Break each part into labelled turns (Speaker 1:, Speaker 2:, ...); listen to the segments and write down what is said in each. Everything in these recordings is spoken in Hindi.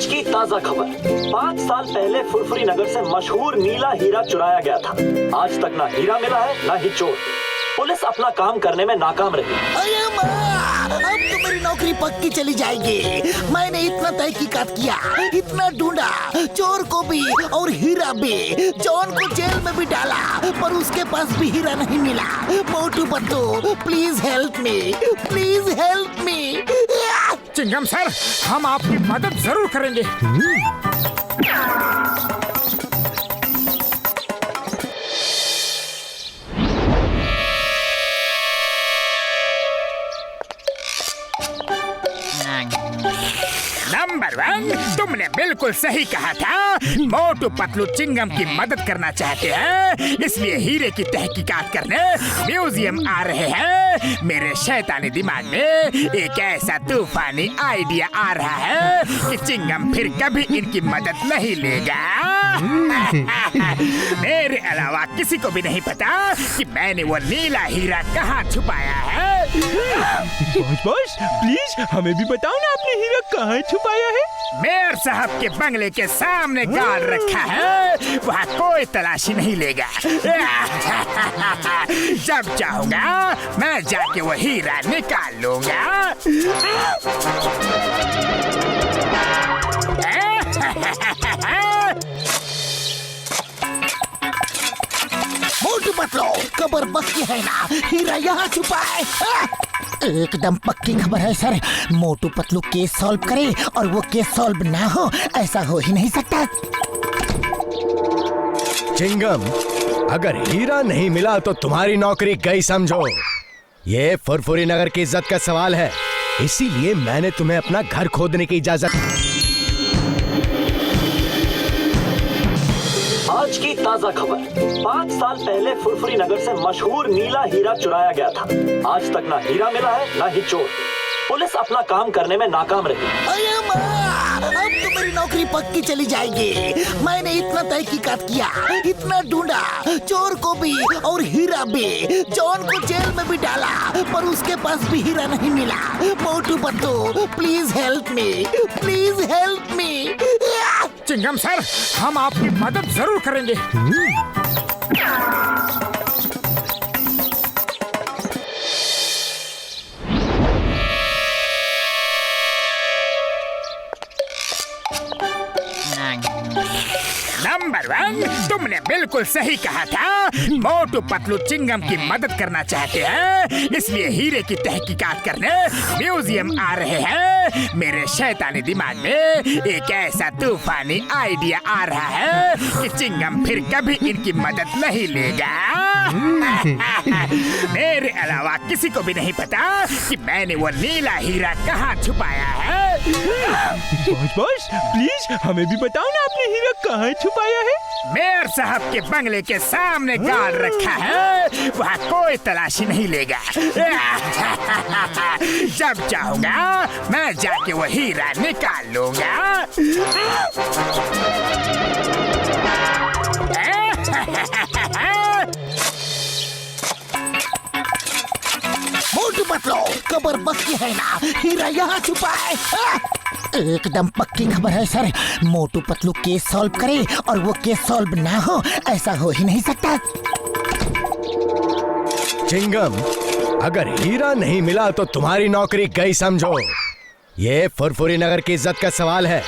Speaker 1: आज की ताजा खबर। 5 साल पहले फुरफुरी नगर से मशहूर नीला हीरा चुराया गया था। आज तक ना हीरा मिला है ना ही चोर। पुलिस अपना काम करने में नाकाम रही।
Speaker 2: अरे माँ, अब तो मेरी नौकरी पक्की चली जाएगी। मैंने इतना तहकीकात किया, इतना ढूंढा, चोर को भी और हीरा भी। जॉन को जेल में भी डाला, पर उसके पास भी हीरा नहीं मिला। Motu Patlu, please help me, please help me.
Speaker 3: Chingam sir, हम आपकी मदद जरूर करेंगे। नंबर 1, तुमने बिल्कुल सही कहा था। मोटू पतलू चिंगम की मदद करना चाहते हैं, इसलिए हीरे की तहकीकात करने म्यूजियम आ रहे हैं। मेरे शैतानी दिमाग में एक ऐसा तूफानी आइडिया आ रहा है कि चिंगम फिर कभी इनकी मदद नहीं लेगा। मेरे अलावा किसी को भी नहीं पता कि मैंने वो नीला हीरा कहाँ छुपाया है।
Speaker 4: बॉस प्लीज हमें भी बताओ ना, आपने हीरा कहाँ छुपाया है?
Speaker 3: मेयर साहब के बंगले के सामने गाड़ रखा है, वहाँ कोई तलाशी नहीं लेगा। जब चाहूंगा मैं जाके वो हीरा निकाल लूंगा।
Speaker 2: मोटू पतलू, खबर पक्की है ना? हीरा यहाँ छुपा है। एकदम पक्की खबर है sir. Motu Patlu case solve करे और वो केस सॉल्व ना हो, ऐसा हो ही नहीं सकता।
Speaker 5: चिंगम, अगर हीरा नहीं मिला तो तुम्हारी नौकरी गई समझो। ये फुरफुरी नगर की इज्जत का सवाल है, इसीलिए मैंने तुम्हें अपना घर खोदने की इजाजत।
Speaker 1: आज की ताजा खबर। 5 साल पहले फुरफुरी नगर से मशहूर नीला हीरा चुराया गया था। आज तक ना हीरा मिला है ना ही चोर। पुलिस अपना काम करने में नाकाम रही।
Speaker 2: अरे माँ, अब तो मेरी नौकरी पक्की चली जाएगी। मैंने इतना तहकीकात किया, इतना ढूंढा, चोर को भी और हीरा भी। जॉन को जेल में भी डाला, पर उसके पास भी हीरा नहीं मिला। Motu Patlu, please help me, please help me.
Speaker 3: Chingam sir, हम आपकी मदद जरूर करेंगे। नंबर 1, तुमने बिल्कुल सही कहा था। मोटू पतलू चिंगम की मदद करना चाहते हैं, इसलिए हीरे की तहकीकात करने म्यूजियम आ रहे हैं। मेरे शैतानी दिमाग में एक ऐसा तूफानी आइडिया आ रहा है कि चिंगम फिर कभी इनकी मदद नहीं लेगा। मेरे अलावा किसी को भी नहीं पता कि मैंने वो नीला हीरा कहाँ छुपाया है।
Speaker 4: बॉस प्लीज हमें भी बताओ ना, आपने हीरा कहाँ छुपाया है?
Speaker 3: मेयर साहब के बंगले के सामने गाड़ रखा है, वहाँ कोई तलाशी नहीं लेगा। जब चाहूंगा मैं जाके वो हीरा निकाल लूंगा।
Speaker 2: मोटू पतलू, खबर पक्की है ना? हीरा यहाँ छुपा है। एकदम पक्की खबर है sir. Motu Patlu case solve करे और वो केस सॉल्व ना हो, ऐसा हो ही नहीं सकता।
Speaker 5: चिंगम, अगर हीरा नहीं मिला तो तुम्हारी नौकरी गई समझो। ये फुरफुरी नगर की इज्जत का सवाल है,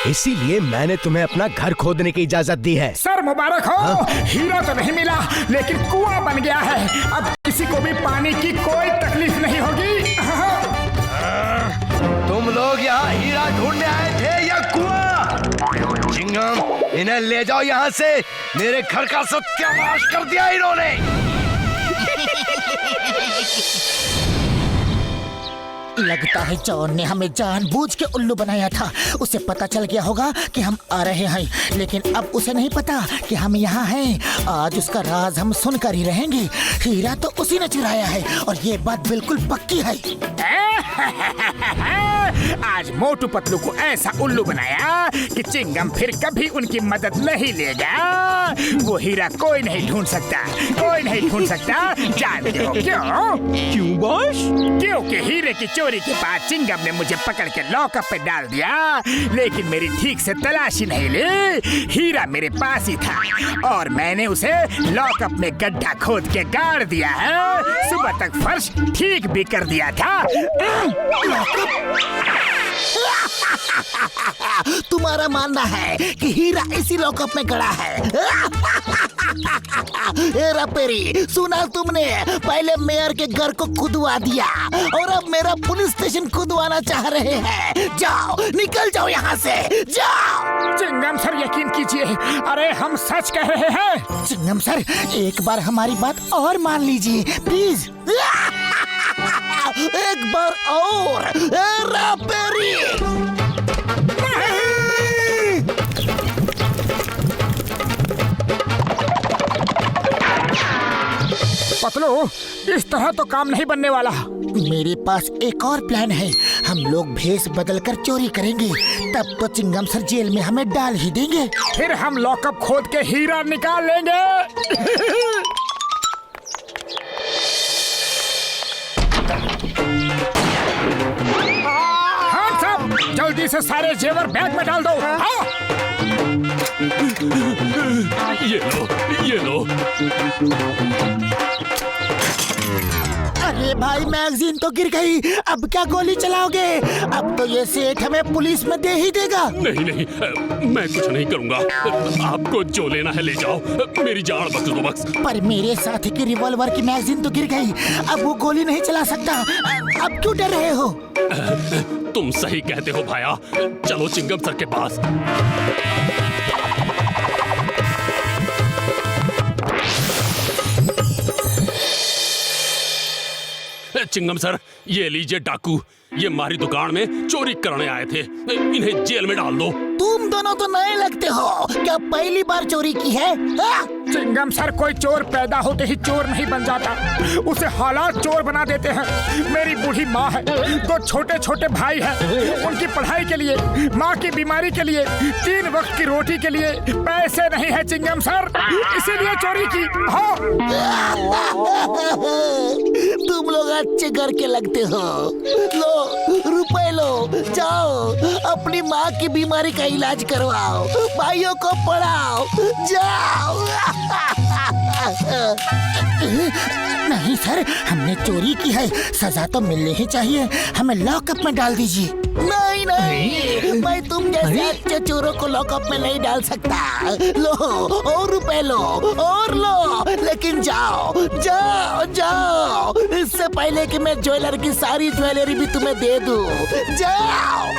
Speaker 5: इसीलिए मैंने तुम्हें अपना घर खोदने की इजाजत दी है।
Speaker 3: सर मुबारक हो। हीरा तो नहीं मिला, लेकिन कुआं बन गया है। अब किसी को भी पानी की कोई तकलीफ नहीं होगी।
Speaker 5: तुम लोग यहाँ हीरा ढूंढने आए थे या कुआं? चिंगम, इन्हें ले जाओ यहाँ से। मेरे घर का सत्यानाश कर दिया इन्होंने।
Speaker 2: लगता है जॉन ने हमें जानबूझ के उल्लू बनाया था। उसे पता चल गया होगा कि हम आ रहे हैं, लेकिन अब उसे नहीं पता कि हम यहाँ हैं। आज उसका राज हम सुनकर ही रहेंगे। हीरा तो उसी ने चुराया है और ये बात बिल्कुल पक्की है।
Speaker 3: आज मोटू पतलू को ऐसा उल्लू बनाया कि चिंगम फिर कभी उनकी मदद नहीं लेगा। वो हीरा कोई नहीं ढूंढ सकता, कोई नहीं ढूंढ सकता। जानते हो क्यों?
Speaker 4: क्यों बॉस?
Speaker 3: क्योंकि हीरे की चोरी के बाद चिंगम ने मुझे पकड़ के लॉकअप पे डाल दिया, लेकिन मेरी ठीक से तलाशी नहीं ली। हीरा मेरे पास ही था और मैंने उसे लॉकअप में गड्ढा खोद के गाड़ दिया है। सुबह तक फर्श ठीक भी कर दिया था।
Speaker 2: तुम्हारा मानना है कि हीरा इसी लॉकअप में गड़ा है? हेरा पेरी, सुना तुमने? पहले मेयर के घर को खुदवा दिया और अब मेरा पुलिस स्टेशन खुदवाना चाह रहे हैं। जाओ, निकल जाओ यहाँ से, जाओ।
Speaker 3: चिंगम सर, यकीन कीजिए, अरे हम सच कह रहे हैं।
Speaker 2: चिंगम सर, एक बार हमारी बात और मान लीजिए प्लीज। एक बार और। हेरा पेरी,
Speaker 3: पतलू, इस तरह तो काम नहीं बनने वाला।
Speaker 2: मेरे पास एक और प्लान है। हम लोग भेष बदलकर चोरी करेंगे, तब तो चिंगम सर जेल में हमें डाल ही देंगे।
Speaker 3: फिर हम लॉकअप खोद के हीरा निकाल लेंगे। हाँ साहब, जल्दी से सारे जेवर बैग में डाल दो। हाँ।
Speaker 6: ये लो।
Speaker 2: अरे भाई, मैगजीन तो गिर गई। अब क्या गोली चलाओगे? अब तो ये सेठ हमें पुलिस में दे ही देगा।
Speaker 6: नहीं, मैं कुछ नहीं करूंगा। आपको जो लेना है ले जाओ, मेरी जान बख्श दो बस।
Speaker 2: पर मेरे साथी की रिवॉल्वर की मैगजीन तो गिर गई, अब वो गोली नहीं चला सकता। अब क्यों डर रहे हो?
Speaker 6: तुम सही कहते हो भाया, चलो चिंगम सर के पास। चिंगम सर, ये लीजिए डाकू, ये हमारी दुकान में चोरी करने आए थे। इन्हें जेल में डाल दो।
Speaker 2: तुम दोनों तो नए लगते हो, क्या पहली बार चोरी की है?
Speaker 3: चिंगम सर, कोई चोर पैदा होते ही चोर नहीं बन जाता, उसे हालात चोर बना देते हैं। मेरी बूढ़ी माँ है, 2 छोटे छोटे भाई हैं, उनकी पढ़ाई के लिए, माँ की बीमारी के लिए, 3 वक्त की रोटी के लिए पैसे नहीं है चिंगम सर, इसीलिए चोरी की। हाँ।
Speaker 2: तुम लोग अच्छे घर के लगते हो। लो, रुपए लो, जाओ अपनी माँ की बीमारी का इलाज करवाओ, भाइयों को पढ़ाओ, जाओ। नहीं सर, हमने चोरी की है, सजा तो मिलनी ही चाहिए। हमें लॉकअप में डाल दीजिए। नहीं, मैं तुम जैसे अच्छे चोरों को लॉकअप में नहीं डाल सकता। लो, और रुपए लो, और लो, लेकिन जाओ जाओ जाओ, इससे पहले कि मैं ज्वेलर की सारी ज्वेलरी भी तुम्हें दे दूं। जाओ।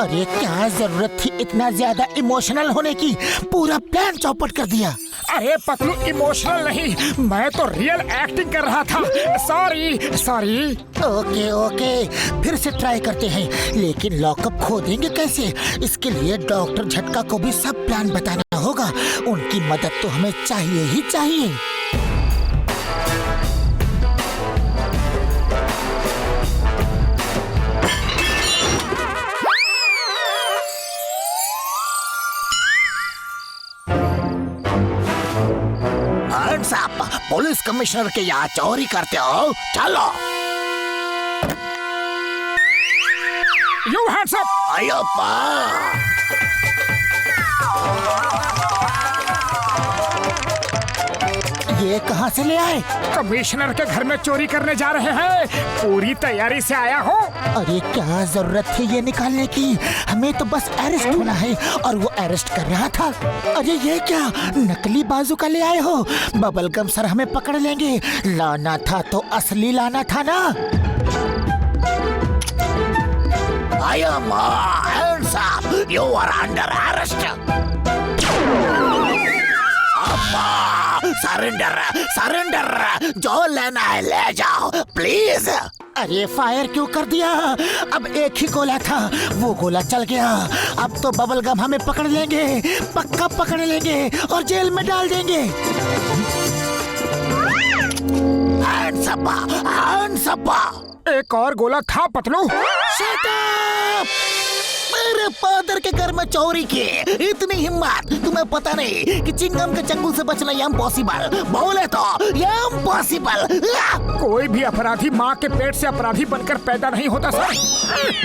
Speaker 2: अरे क्या जरूरत थी इतना ज्यादा इमोशनल होने की? पूरा प्लान चौपट कर दिया।
Speaker 3: अरे पतलू, इमोशनल नहीं, मैं तो रियल एक्टिंग कर रहा था। सॉरी।
Speaker 2: ओके, फिर से ट्राई करते हैं, लेकिन लॉकअप खोदेंगे कैसे? इसके लिए डॉक्टर झटका को भी सब प्लान बताना होगा। उनकी मदद तो हमें चाहिए ही चाहिए। साहब, पुलिस कमिश्नर के यहाँ चोरी करते हो? चलो।
Speaker 3: You hands up!
Speaker 2: आयो पा। ये कहाँ से ले आए?
Speaker 3: कमिश्नर के घर में चोरी करने जा रहे हैं, पूरी तैयारी से आया हूँ।
Speaker 2: अरे क्या जरूरत थी ये निकालने की? हमें तो बस अरेस्ट होना है और वो अरेस्ट कर रहा था। अरे ये क्या नकली बाजूका ले आए हो? बबलगम सर हमें पकड़ लेंगे। लाना था तो असली लाना था ना। I am hands up. You are under arrest. Surrender, जो लेना है ले जाओ प्लीज। अरे फायर क्यों कर दिया? अब एक ही गोला था, वो गोला चल गया। अब तो बबलगम हमें पकड़ लेंगे, पक्का पकड़ लेंगे और जेल में डाल देंगे। Hands हंसप्पा।
Speaker 3: एक और गोला खा पतलू।
Speaker 2: Shut up! मेरे फादर के घर में चोरी की इतनी हिम्मत, तुम्हें पता नहीं कि चिंगम के चंगुल से बचना इम्पॉसिबल, बोले तो इम्पॉसिबल।
Speaker 3: कोई भी अपराधी माँ के पेट से अपराधी बनकर पैदा नहीं होता सर।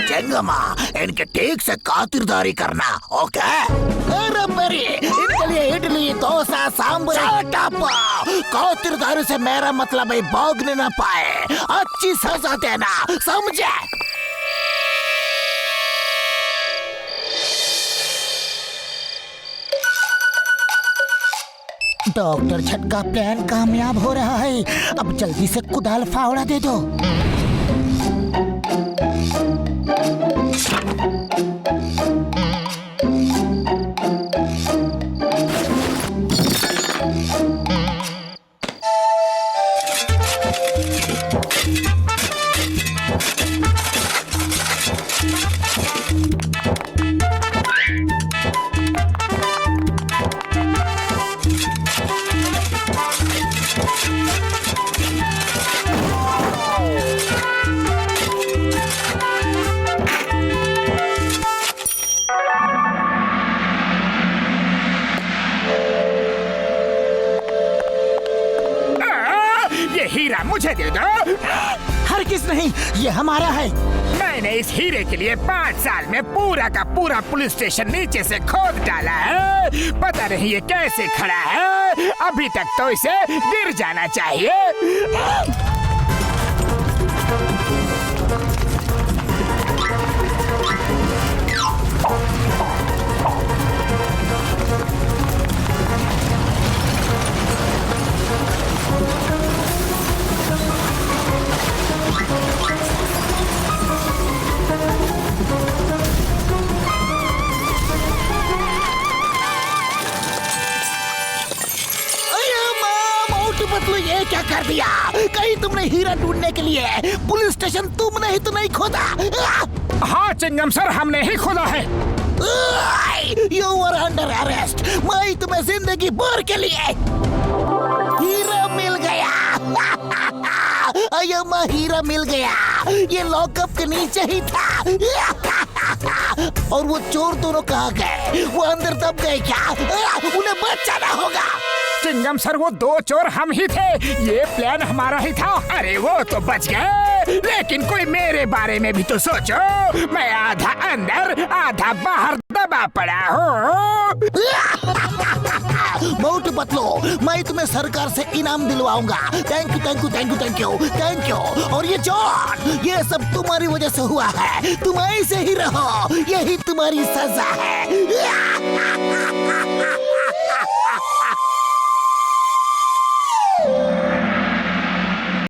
Speaker 2: चिंगमा, इनके ठीक से खातिरदारी करना, ओके? अरे मेरी इनके लिए इडली डोसा सांभर खातिरदारी से मेरा मतलब है भागने न पाए, अच्छी सजा देना, समझे? डॉक्टर झटका प्लान कामयाब हो रहा है, अब जल्दी से कुदाल फावड़ा दे दो।
Speaker 3: हीरा मुझे दे दो।
Speaker 2: हरगिज़ नहीं, ये हमारा है।
Speaker 3: मैंने इस हीरे के लिए 5 साल में पूरा का पूरा पुलिस स्टेशन नीचे से खोद डाला है। पता नहीं ये कैसे खड़ा है, अभी तक तो इसे गिर जाना चाहिए।
Speaker 2: पतलू, ये क्या कर दिया? कहीं तुमने हीरा ढूंढने के लिए पुलिस स्टेशन तुमने ही तो नहीं खोदा?
Speaker 3: हाँ चिंगम सर, हमने ही खोदा है।
Speaker 2: You are under arrest। मैं तुम्हें जिंदगी भर के लिए हीरा मिल गया। अय्यम्मा, हीरा मिल गया। ये लॉकअप के नीचे ही था। और वो चोर दोनों कहाँ गए? वो अंदर दब गए क्या? उन्हें बचाना होगा।
Speaker 3: चिंगम सर, वो 2 चोर हम ही थे, ये प्लान हमारा ही था। अरे वो तो बच गए, लेकिन कोई मेरे बारे में भी तो सोचो। मैं आधा अंदर आधा बाहर दबा पड़ा हूँ।
Speaker 2: मोटू पतलू, मैं तुम्हें सरकार से इनाम दिलवाऊंगा। Thank you thank you thank you thank you thank you. और ये जॉन, ये सब तुम्हारी वजह से हुआ है। तुम ऐसे ही रहो, यही तुम्हारी सजा है।